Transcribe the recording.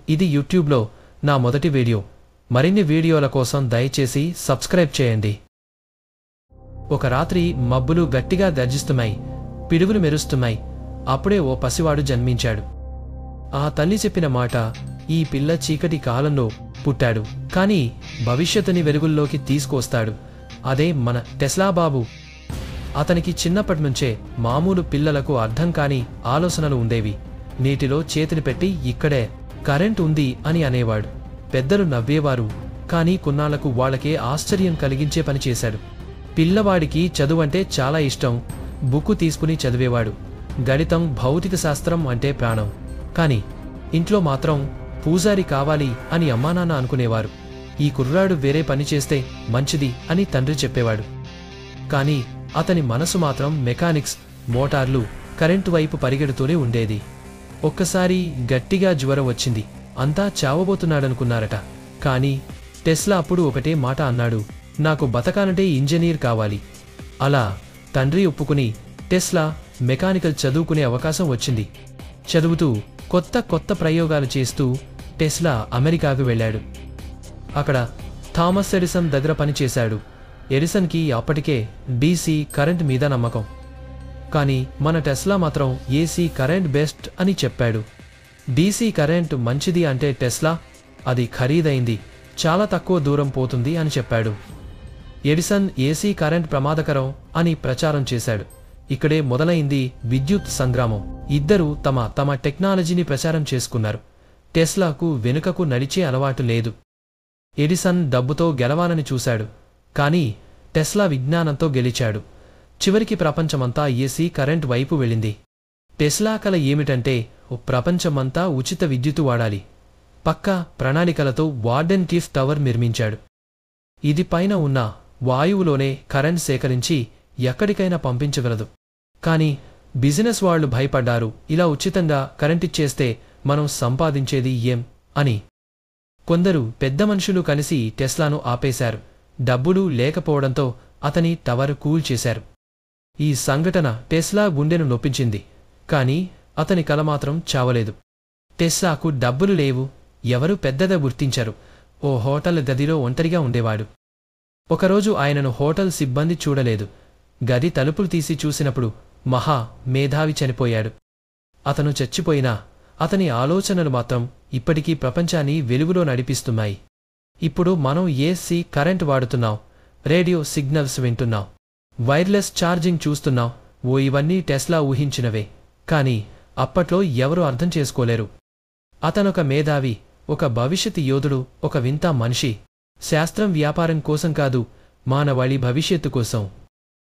ఇది యూట్యూబ్లో నా మొదటి వీడియో. మరిన్ని వీడియోల కోసం దయచేసి సబ్స్క్రైబ్ చేయండి. ఒక రాత్రి మబ్బులు గట్టిగా గర్జిస్తున్నాయి, పిడుగులు మెరుస్తున్నాయి. అప్పుడే ఓ పసివాడు జన్మించాడు. ఆ తల్లి చెప్పిన మాట, ఈ పిల్ల చీకటి కాలంలో పుట్టాడు, కానీ భవిష్యత్తుని వెలుగుల్లోకి తీసుకొస్తాడు. అదే మన టెస్లా బాబు. అతనికి చిన్నప్పటినుంచే మామూలు పిల్లలకు అర్థం కాని ఆలోచనలు ఉండేవి. నీటిలో చేతిని పెట్టి ఇక్కడే కరెంట్ ఉంది అని అనేవాడు. పెద్దలు నవ్వేవారు, కానీ కొన్నాళ్లకు వాళ్ళకే ఆశ్చర్యం కలిగించే పని చేశాడు. పిల్లవాడికి చదువంటే చాలా ఇష్టం. బుక్కు తీసుకుని చదివేవాడు. గణితం, భౌతిక శాస్త్రం అంటే ప్రాణం. కాని ఇంట్లో మాత్రం పూజారి కావాలి అని అమ్మానాన్న అనుకునేవారు. ఈ కుర్రాడు వేరే పని చేస్తే మంచిది అని తండ్రి చెప్పేవాడు. కాని అతని మనసు మాత్రం మెకానిక్స్, మోటార్లు, కరెంటు వైపు పరిగెడుతూనే ఉండేది. ఒక్కసారి గట్టిగా జ్వరం వచ్చింది. అంతా చావబోతున్నాడనుకున్నారట. కాని టెస్లా అప్పుడు ఒకటే మాట అన్నాడు, నాకు బతకాలంటే ఇంజనీర్ కావాలి. అలా తండ్రి ఒప్పుకుని టెస్లా మెకానికల్ చదువుకునే అవకాశం వచ్చింది. చదువుతూ కొత్త ప్రయోగాలు చేస్తూ టెస్లా అమెరికాకు వెళ్ళాడు. అక్కడ థామస్ ఎడిసన్ దగ్గర పనిచేశాడు. ఎడిసన్కి అప్పటికే డీసీ కరెంట్ మీద నమ్మకం. కానీ మన టెస్లా మాత్రం ఏసీ కరెంట్ బెస్ట్ అని చెప్పాడు. డీసీ కరెంట్ మంచిది అంటే టెస్లా, అది ఖరీదైంది, చాలా తక్కువ దూరం పోతుంది అని చెప్పాడు. ఎడిసన్ ఏసీ కరెంట్ ప్రమాదకరం అని ప్రచారం చేశాడు. ఇక్కడే మొదలైంది విద్యుత్ సంగ్రామం. ఇద్దరూ తమ టెక్నాలజీని ప్రచారం చేసుకున్నారు. టెస్లాకు వెనుకకు నడిచే అలవాటు లేదు. ఎడిసన్ డబ్బుతో గెలవాలని చూశాడు, కానీ టెస్లా విజ్ఞానంతో గెలిచాడు. చివరికి ప్రపంచమంతా ఏసీ కరెంట్ వైపు వెళ్ళింది. టెస్లా కల ఏమిటంటే ప్రపంచమంతా ఉచిత విద్యుత్తు వాడాలి. పక్కా ప్రణాళికలతో వార్డెన్ టీఫ్ టవర్ నిర్మించాడు. ఇది పైన ఉన్న వాయువులోనే కరెంట్ సేకరించి ఎక్కడికైనా పంపించగలదు. కాని బిజినెస్ వాళ్లు భయపడ్డారు, ఇలా ఉచితంగా కరెంటిచ్చేస్తే మనం సంపాదించేది ఏం అని. కొందరు పెద్ద మనుషులు కలిసి టెస్లాను ఆపేశారు. డబ్బులు లేకపోవడంతో అతని టవర్ కూల్చేశారు. ఈ సంఘటన టెస్లా గుండెను నొప్పించింది. కాని అతని కల మాత్రం చావలేదు. టెస్లాకు డబ్బులు లేవు, ఎవరూ పెద్దగా గుర్తించరు. ఓ హోటల్ గదిలో ఒంటరిగా ఉండేవాడు. ఒకరోజు ఆయనను హోటల్ సిబ్బంది చూడలేదు. గది తలుపులు తీసి చూసినప్పుడు మహా మేధావి చనిపోయాడు. అతను చచ్చిపోయినా అతని ఆలోచనలు మాత్రం ఇప్పటికీ ప్రపంచాన్ని వెలుగులో నడిపిస్తున్నాయి. ఇప్పుడు మనం ఏసీ కరెంట్ వాడుతున్నాం, రేడియో సిగ్నల్స్ వింటున్నాం, వైర్లెస్ ఛార్జింగ్ చూస్తున్నాం. ఇవన్నీ టెస్లా ఊహించినవే. కాని అప్పట్లో ఎవరూ అర్థం చేసుకోలేరు. అతనొక మేధావి, ఒక భవిష్యత్ యోధుడు, ఒక వింత మనిషి. శాస్త్రం వ్యాపారం కోసం కాదు, మానవాళి భవిష్యత్తు కోసం.